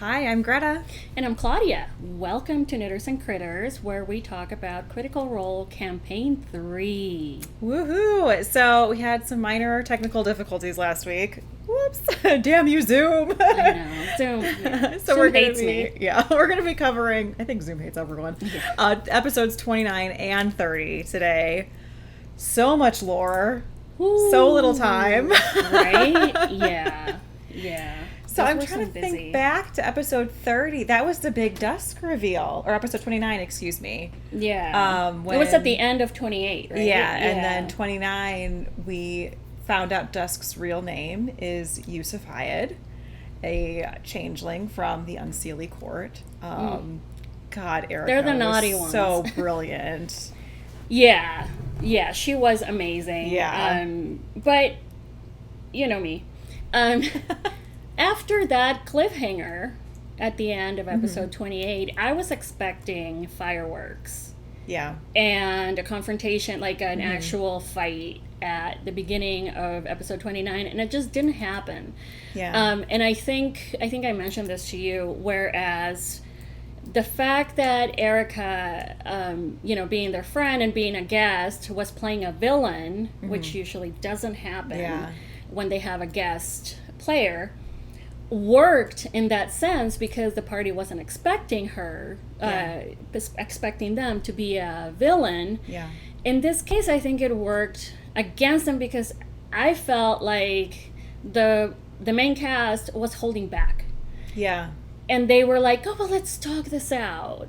Hi, I'm Greta. And I'm Claudia. Welcome to Knitters and Critters, where we talk about Critical Role Campaign 3. Woohoo! So we had some minor technical difficulties last week. Whoops! Damn you, Zoom! I know. Zoom, So Zoom hates me. Yeah, we're gonna be covering. I think Zoom hates everyone. Yeah. Episodes 29 and 30 today. So much lore, Ooh, so little time. Right? Yeah. So Those I'm were trying to some think busy. back to episode 30. That was the big dusk reveal, or episode 29, excuse me. Yeah. It was at the end of 28, right? Yeah, and then 29, we found out Dusk's real name is Yusuf Hyed, a changeling from the Unseelie Court. God, Erica They're the was naughty ones. so brilliant. Yeah, she was amazing. Yeah. But, you know me. After that cliffhanger at the end of episode 28, I was expecting fireworks Yeah. and a confrontation, like an actual fight at the beginning of episode 29, and it just didn't happen. Yeah. And I think I mentioned this to you, whereas the fact that Erica, being their friend and being a guest, was playing a villain, which usually doesn't happen Yeah. when they have a guest player, worked in that sense because the party wasn't expecting her, expecting them to be a villain. Yeah. In this case, I think it worked against them because I felt like the main cast was holding back. Yeah. And they were like, oh, well, let's talk this out.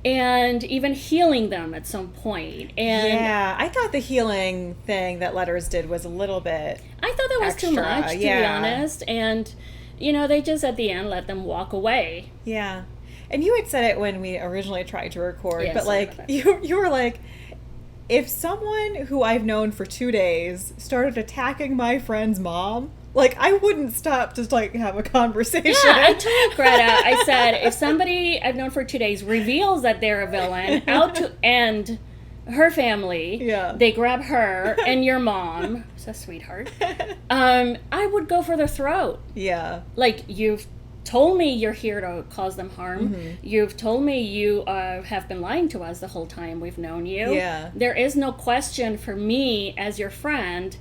And even healing them at some point. And Yeah. I thought the healing thing that Letters did was a little bit. I thought that was too Extra, much, to be yeah. honest. And, they just at the end let them walk away. Yeah. And you had said it when we originally tried to record, Yeah, but sorry like about that. you were like, if someone who I've known for 2 days started attacking my friend's mom, like I wouldn't stop to like have a conversation. Yeah, I told Greta, I said, if somebody I've known for 2 days reveals that they're a villain, out to end her family, Yeah. they grab her and your mom, she's a sweetheart, I would go for their throat. Yeah. Like, you've told me you're here to cause them harm. You've told me you have been lying to us the whole time we've known you. Yeah. There is no question for me as your friend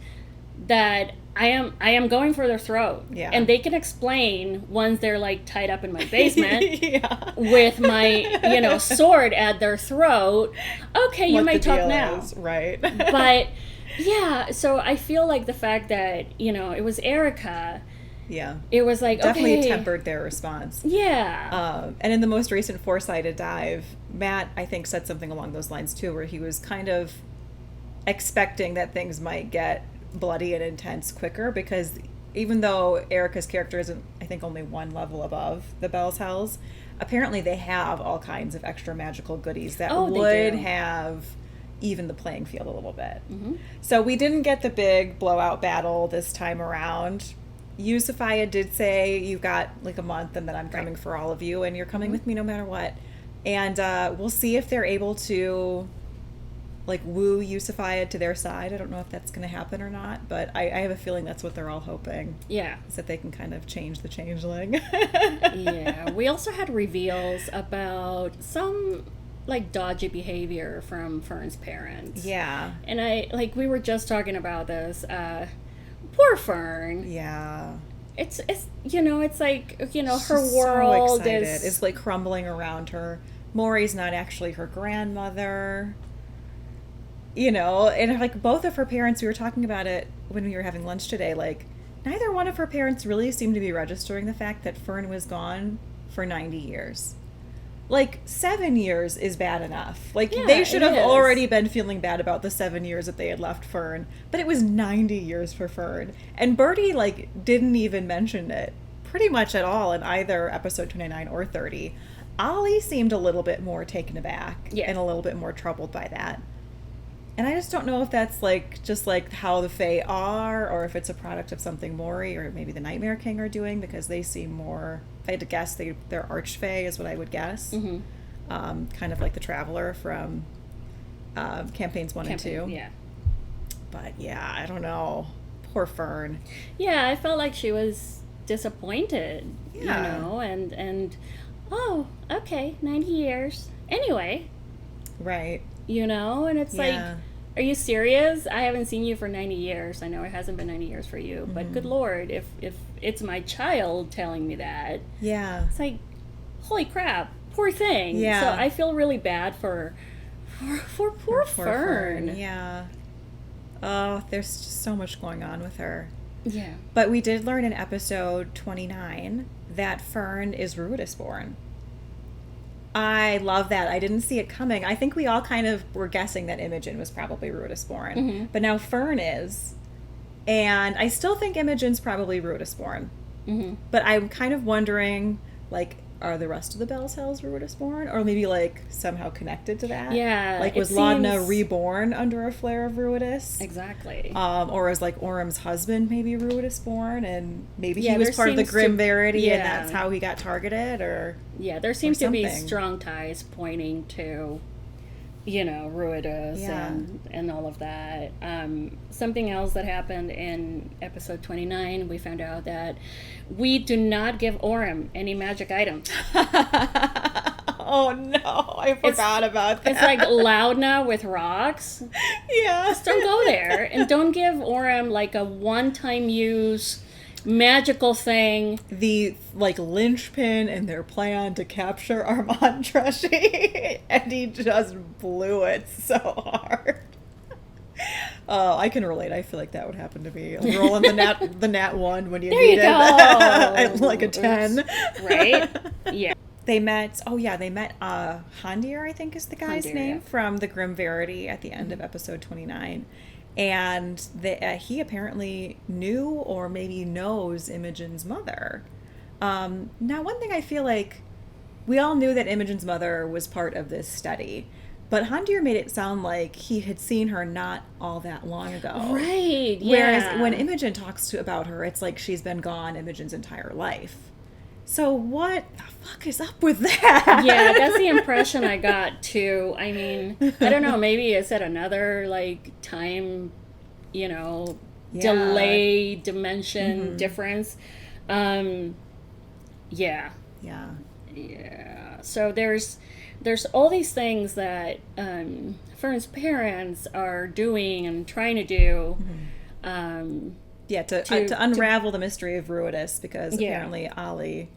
that I am going for their throat. Yeah. And they can explain once they're like tied up in my basement Yeah. with my, sword at their throat. Okay, you What may the talk deal now. is, right. But yeah, so I feel like the fact that, it was Erica, yeah. it was like, Definitely okay. tempered their response. Yeah. And in the most recent four-sided dive, Matt, I think, said something along those lines too, where he was kind of expecting that things might get bloody and intense quicker, because even though Erica's character isn't, I think, only one level above the Bell's Hells, apparently they have all kinds of extra magical goodies that Oh, they would do. have even the playing field a little bit. So we didn't get the big blowout battle this time around. Yusufaya did say, you've got like a month and then I'm coming for all of you and you're coming with me no matter what. And we'll see if they're able to like woo Yusufaya to their side. I don't know if that's going to happen or not, but I have a feeling that's what they're all hoping, Yeah. is that they can kind of change the changeling. Yeah. We also had reveals about some like dodgy behavior from Fern's parents. Yeah. And we were just talking about this. Poor Fern. Yeah. It's it's like, her She's world so excited. is It's like crumbling around her. Maury's not actually her grandmother. And like both of her parents, we were talking about it when we were having lunch today, like neither one of her parents really seemed to be registering the fact that Fern was gone for 90 years. Like 7 years is bad enough. Like Yeah, they should it have is. already been feeling bad about the 7 years that they had left Fern, but it was 90 years for Fern. And Birdie like didn't even mention it pretty much at all in either episode 29 or 30. Ollie seemed a little bit more taken aback and a little bit more troubled by that. And I just don't know if that's like just like how the Fae are, or if it's a product of something Maury or maybe the Nightmare King are doing, because they seem more, if I had to guess, they're Archfey is what I would guess. Kind of like the Traveler from campaigns 1 and 2. Yeah. But yeah, I don't know. Poor Fern. Yeah, I felt like she was disappointed, Yeah. and oh, okay, 90 years. Anyway, Right. and it's like, Yeah. are you serious? I haven't seen you for 90 years. I know it hasn't been 90 years for you, but good Lord, if it's my child telling me that, Yeah. it's like, holy crap, poor thing. Yeah. So I feel really bad for poor Fern. Yeah. Oh, there's just so much going on with her. Yeah. But we did learn in episode 29 that Fern is Ruidus born. I love that. I didn't see it coming. I think we all kind of were guessing that Imogen was probably Ruidus born. Mm-hmm. But now Fern is. And I still think Imogen's probably Ruidus born. Mm-hmm. But I'm kind of wondering, like, are the rest of the Bell cells Ruidus born? Or maybe, like, somehow connected to that? Yeah. Like, it was Laudna seems- reborn under a flare of Ruidus? Exactly. Or is, like, Orym's husband maybe Ruidus born? And maybe Yeah, he was there part of the seems to- Grim Verity yeah. and that's how he got targeted? Or Yeah, there seems to be something. strong ties pointing to, Ruidus Yeah. and all of that. Something else that happened in episode 29, we found out that we do not give Orym any magic items. Oh, no. I forgot about that. It's like Laudna with rocks. Yeah. Just don't go there. And don't give Orym like a one-time use magical thing. The, like, linchpin in their plan to capture Armand Treshy. And he just blew it so hard. Oh, I can relate. I feel like that would happen to me. Rolling the nat 1 when you There need you it. go. At like a 10. Right? Yeah. They met Hondir, I think is the guy's Hondir, name, yeah. from the Grim Verity at the end of episode 29. And he apparently knew or maybe knows Imogen's mother. Now, one thing I feel like we all knew that Imogen's mother was part of this study, but Hondir made it sound like he had seen her not all that long ago. Right, yeah. Whereas when Imogen talks about her, it's like she's been gone Imogen's entire life. So what the fuck is up with that? Yeah, that's the impression I got too. I mean, I don't know, maybe it's at another like time, delay dimension difference. Yeah. Yeah. Yeah. So there's all these things that Fern's parents are doing and trying to do. Yeah, to unravel the mystery of Ruidus, because apparently Ollie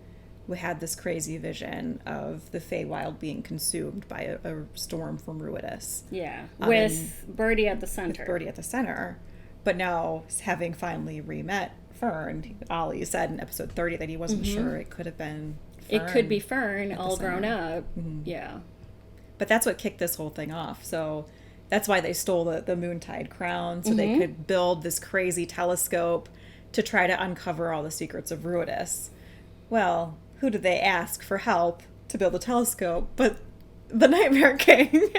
had this crazy vision of the Feywild being consumed by a storm from Ruidus. Yeah, with Birdie at the center. With Birdie at the center. But now, having finally re-met Fern, Ollie said in episode 30 that he wasn't sure it could have been Fern. It could be Fern, at the all grown center. up. Yeah. But that's what kicked this whole thing off. So that's why they stole the Moontide crown, so they could build this crazy telescope to try to uncover all the secrets of Ruidus. Well, who did they ask for help to build a telescope but the Nightmare King?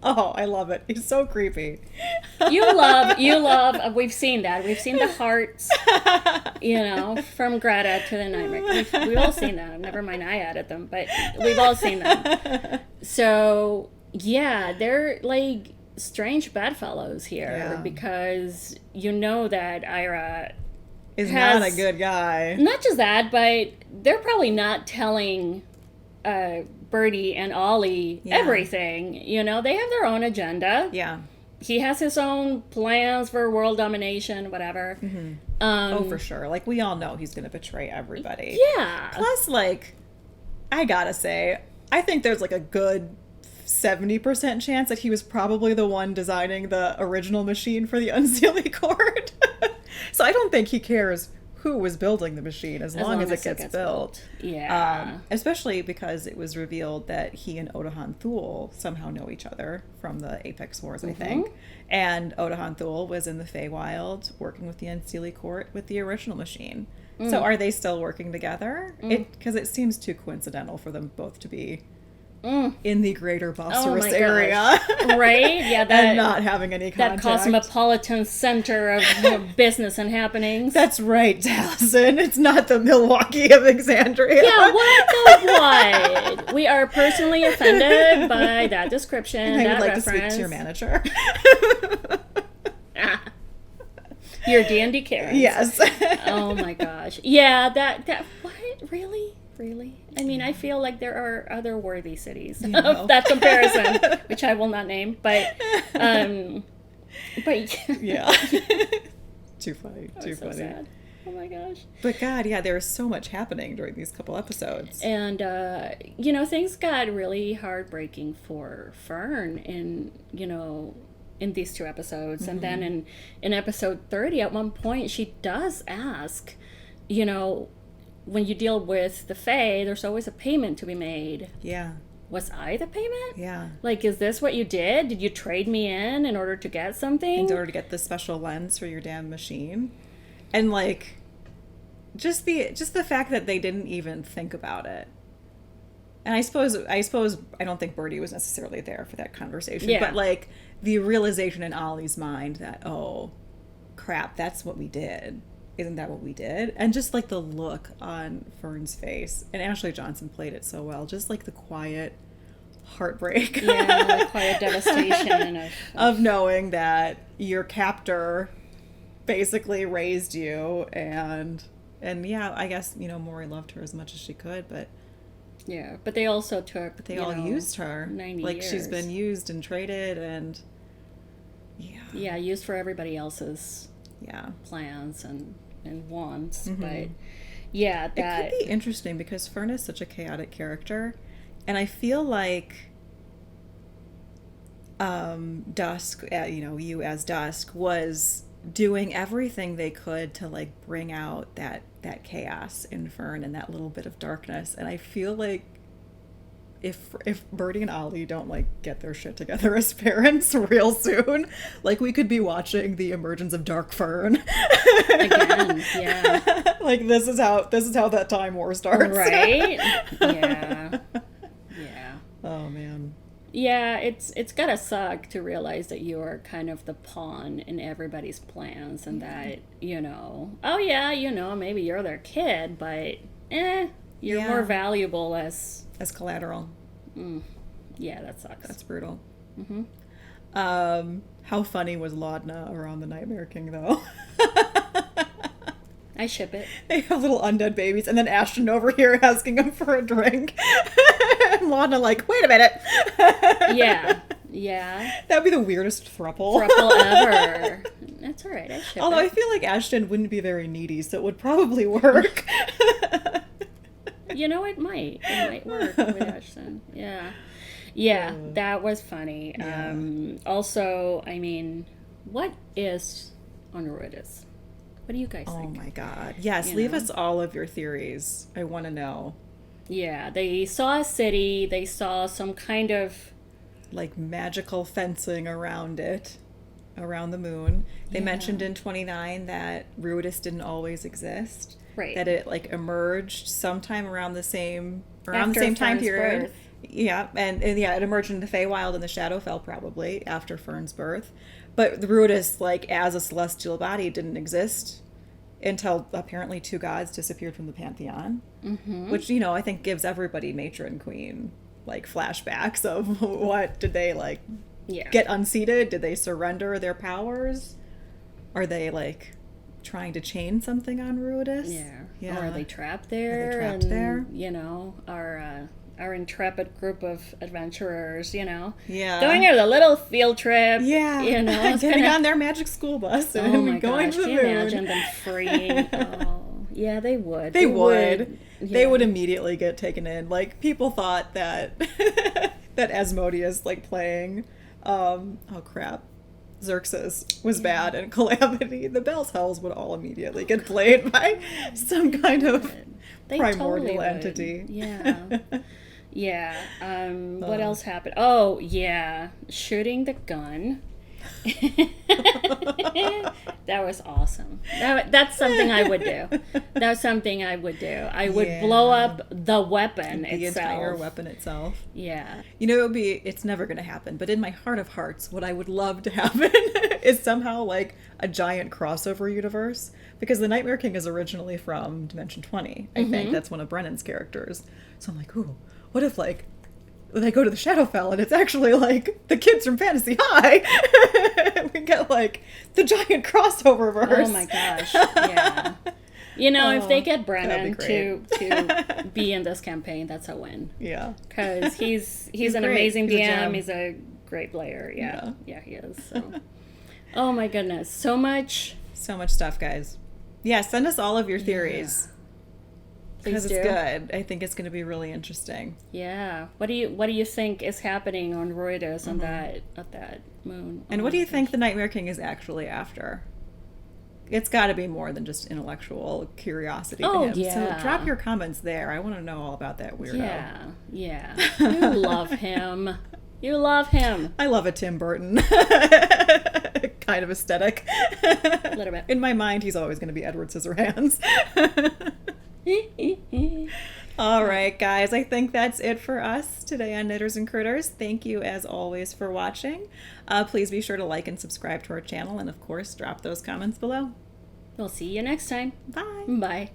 Oh, I love it. He's so creepy. You love, we've seen that. We've seen the hearts, from Greta to the Nightmare. We've all seen them. Never mind, I added them, but we've all seen them. So, yeah, they're like strange bedfellows here because that Ira is not a good guy. Not just that, but they're probably not telling Birdie and Ollie everything. They have their own agenda. Yeah. He has his own plans for world domination, whatever. Oh, for sure. Like, we all know he's going to betray everybody. Yeah. Plus, like, I gotta say, I think there's like a good 70% chance that he was probably the one designing the original machine for the Unseelie Court. So I don't think he cares who was building the machine as long as it gets built. Yeah. Especially because it was revealed that he and Odahan Thule somehow know each other from the Apex Wars, I think. And Odahan Thule was in the Feywild working with the Unseelie Court with the original machine. So are they still working together? Because it seems too coincidental for them both to be in the greater Bosphorus area. Right? Yeah, and not having any that contact. cosmopolitan center of business and happenings. That's right, Taliesin. It's not the Milwaukee of Exandria. Yeah, what? We are personally offended by that description, I that would like reference. to speak to your manager. Your D&D Karens. Yes. Oh my gosh. Yeah, that what? Really? I mean, I feel like there are other worthy cities of that comparison, which I will not name, but Yeah. Too funny. Too so funny. sad. Oh my gosh. But God, yeah, there was so much happening during these couple episodes. And things got really heartbreaking for Fern in these two episodes. And then in episode 30, at one point, she does ask, when you deal with the Fae, there's always a payment to be made. Yeah. Was I the payment? Yeah. Like, is this what you did? Did you trade me in order to get something? In order to get the special lens for your damn machine. And like, just the fact that they didn't even think about it. And I suppose I don't think Birdie was necessarily there for that conversation. Yeah. But like the realization in Ollie's mind that, oh crap, that's what we did. Isn't that what we did? And just like the look on Fern's face. And Ashley Johnson played it so well. Just like the quiet heartbreak. Yeah, the quiet devastation of knowing that your captor basically raised you, and yeah, I guess Maury loved her as much as she could, but yeah, but they also took. But they all used her 90 like years. She's been used and traded, and yeah, used for everybody else's plans and wants. But yeah, that it could be interesting because Fern is such a chaotic character, and I feel like Dusk, you as Dusk, was doing everything they could to like bring out that chaos in Fern and that little bit of darkness. And I feel like if Birdie and Ollie don't like get their shit together as parents real soon, like we could be watching the emergence of Dark Fern again. Yeah, like this is how that Time War starts, right? Yeah. Oh man. Yeah, it's gotta suck to realize that you are kind of the pawn in everybody's plans, and that maybe you're their kid, but you're more valuable as collateral. Yeah, that sucks. That's brutal. How funny was Laudna around the Nightmare King though? I ship it. They have little undead babies, and then Ashton over here asking him for a drink. And Laudna like, wait a minute. Yeah. That'd be the weirdest throuple. Ever. That's all right. I ship Although it. I feel like Ashton wouldn't be very needy, so it would probably work. It might work with Ashton. Yeah, that was funny. Yeah. Also, I mean, what is on Ruidus? What do you guys think? Oh my god. Yes, leave us all of your theories. I want to know. Yeah, they saw a city. They saw some kind of like magical fencing around it, around the moon. They mentioned in 29 that Ruidus didn't always exist. Right. That it like emerged sometime around the same time Fern's period. birth. Yeah, and it emerged in the Feywild and the Shadowfell probably after Fern's birth. But the Ruidus, like as a celestial body, didn't exist until apparently two gods disappeared from the pantheon, which I think gives everybody matron queen like flashbacks of what did they like get unseated? Did they surrender their powers? Are they like trying to chain something on Ruidus? Yeah. Or are they trapped there? Our intrepid group of adventurers, going on a little field trip. Yeah. Getting on their magic school bus and going to the moon. Can you imagine them freeing? Oh, yeah, they would. They would. Yeah. They would immediately get taken in. Like, people thought that that Asmodeus, like, playing, Xerxes was bad, and Calamity, the Bell's Hells would all immediately get played by some kind of primordial entity. Yeah. What else happened? Oh, yeah. Shooting the gun. That was awesome. That's something I would do. I would blow up the weapon itself. The entire weapon itself. Yeah. It's never going to happen, but in my heart of hearts, what I would love to happen is somehow like a giant crossover universe, because the Nightmare King is originally from Dimension 20. I think that's one of Brennan's characters. So I'm like, ooh, what if like they go to the Shadowfell and it's actually like the kids from Fantasy High. We get like the giant crossover verse. Oh my gosh. Yeah. You know, if they get Brennan to be in this campaign, that's a win. Yeah. Because he's an great. amazing He's a DM. gem. He's a great player. Yeah, he is. So. Oh my goodness. So much stuff, guys. Yeah, send us all of your theories. Please Because do. it's good. I think it's going to be really interesting. Yeah. What do you think is happening on Ruidus on that moon? And what do you think the Nightmare King is actually after? It's got to be more than just intellectual curiosity to him. Yeah. So drop your comments there. I want to know all about that weirdo. Yeah. You love him. You love him. I love a Tim Burton kind of aesthetic. A little bit. In my mind, he's always going to be Edward Scissorhands. All right, guys. I think that's it for us today on Knitters and Critters. Thank you, as always, for watching. Please be sure to like and subscribe to our channel. And, of course, drop those comments below. We'll see you next time. Bye. Bye.